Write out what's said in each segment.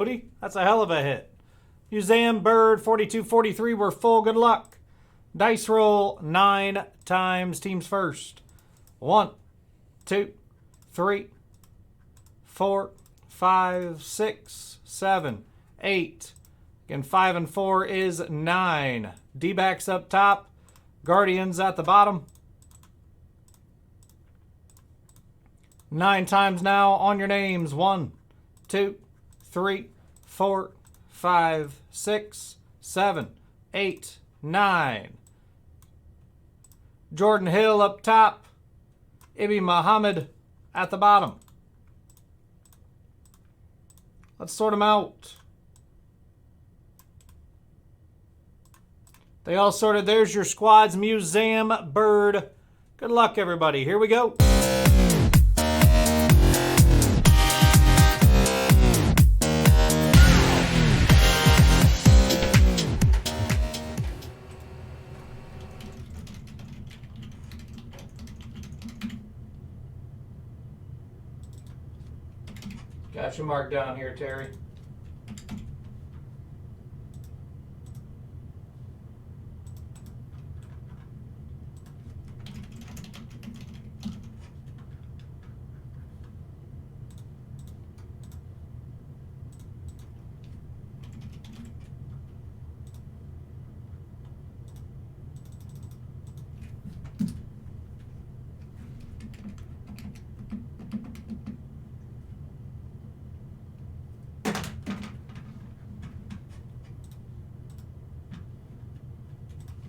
Cody. That's a hell of a hit. Museum Bird 4243. We're full. Good luck. Dice roll 9 times. Teams first. 1, 2, 3, 4, 5, 6, 7, 8. Again, 5 and 4 is 9. D-backs up top. Guardians at the bottom. 9 times now on your names. 1, 2, 3, 4, 5, 6, 7, 8, 9. Jordan Hill up top. Ibi Muhammad at the bottom. Let's sort them out. They all sorted. There's your squads. Museum Bird. Good luck, everybody. Here we go. Got your mark down here, Terry.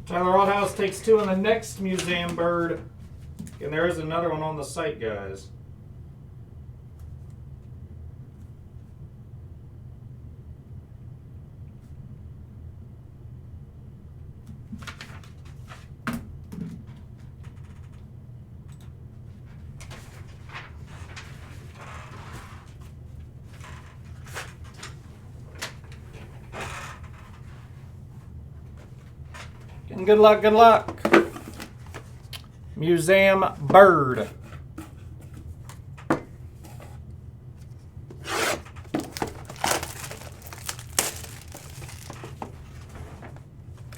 Tyler Oldhouse takes 2 on the next Museum Bird. And there is another one on the site, guys. And good luck, good luck. Museum Bird.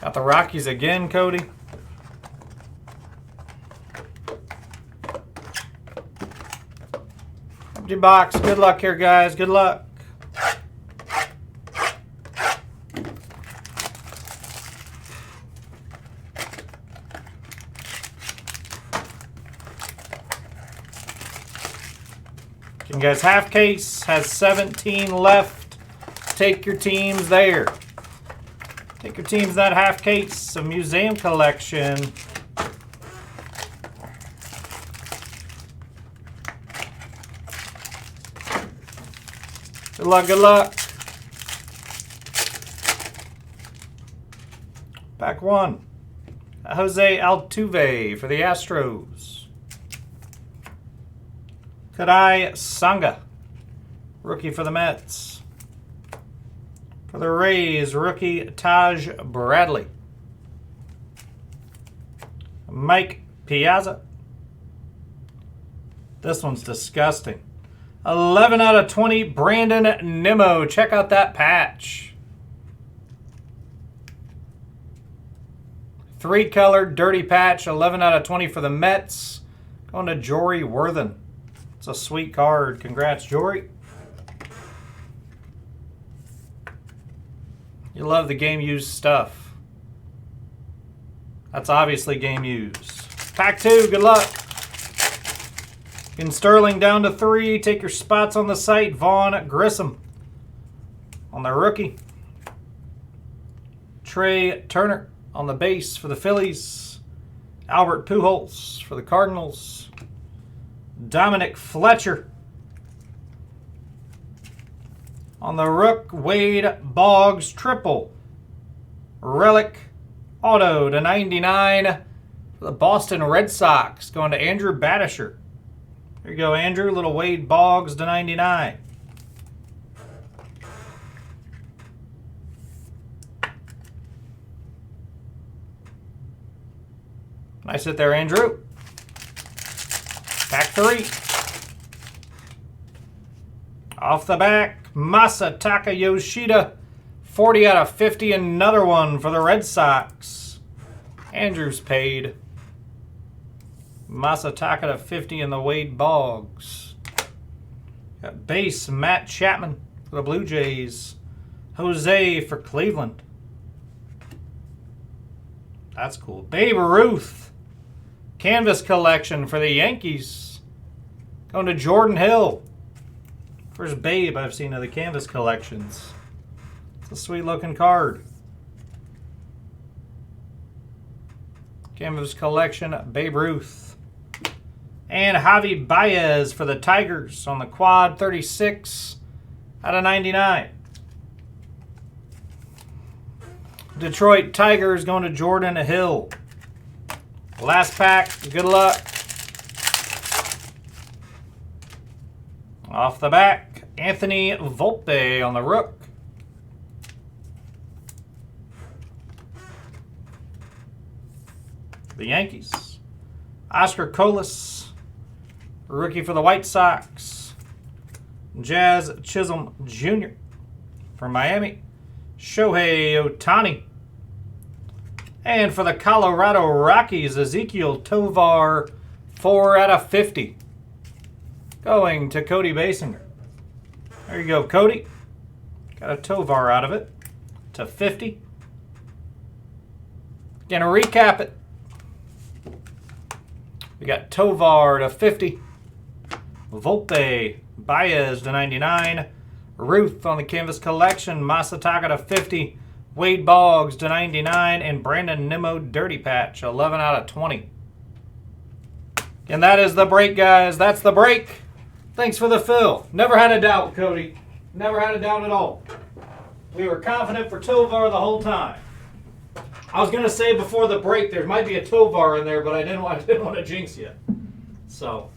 Got the Rockies again, Cody. Empty box. Good luck here, guys. Good luck. And guys, half case has 17 left. Take your teams there. Take your teams that half case of museum collection. Good luck, good luck. Pack 1. Jose Altuve for the Astros. Kadai Sanga, rookie for the Mets. For the Rays, rookie Taj Bradley. Mike Piazza. This one's disgusting. 11 out of 20, Brandon Nimmo. Check out that patch. 3-color dirty patch, 11 out of 20 for the Mets. Going to Jory Worthen. It's a sweet card. Congrats, Jory. You love the game used stuff. That's obviously game used. Pack 2, good luck. In Sterling down to 3. Take your spots on the site. Vaughn Grissom on the rookie. Trey Turner on the base for the Phillies. Albert Pujols for the Cardinals. Dominic Fletcher on the rook. Wade Boggs triple. Relic auto to 99 for the Boston Red Sox. Going to Andrew Batisher. There you go, Andrew. Little Wade Boggs to 99. Nice hit there, Andrew. Pack 3. Off the back. Masataka Yoshida, 40 out of 50. Another one for the Red Sox. Andrews paid. Masataka to 50 in the Wade Boggs. Got base Matt Chapman for the Blue Jays. Jose for Cleveland. That's cool. Babe Ruth. Canvas collection for the Yankees. Going to Jordan Hill. First Babe I've seen of the canvas collections. It's a sweet looking card. Canvas collection, Babe Ruth. And Javi Baez for the Tigers on the quad, 36 out of 99. Detroit Tigers going to Jordan Hill. Last pack, good luck. Off the back, Anthony Volpe on the Rook. The Yankees. Oscar Colas, rookie for the White Sox. Jazz Chisholm Jr. for Miami. Shohei Ohtani. And for the Colorado Rockies, Ezekiel Tovar, 4 out of 50. Going to Cody Basinger. There you go, Cody. Got a Tovar out of it to 50. Gonna recap it. We got Tovar to 50. Volpe, Baez to 99. Ruth on the canvas collection. Masataka to 50. Wade Boggs to 99. And Brandon Nimmo Dirty Patch, 11 out of 20. And that is the break, guys. That's the break. Thanks for the fill. Never had a doubt, Cody. Never had a doubt at all. We were confident for Tovar the whole time. I was going to say before the break there might be a Tovar in there, but I didn't want to jinx you. So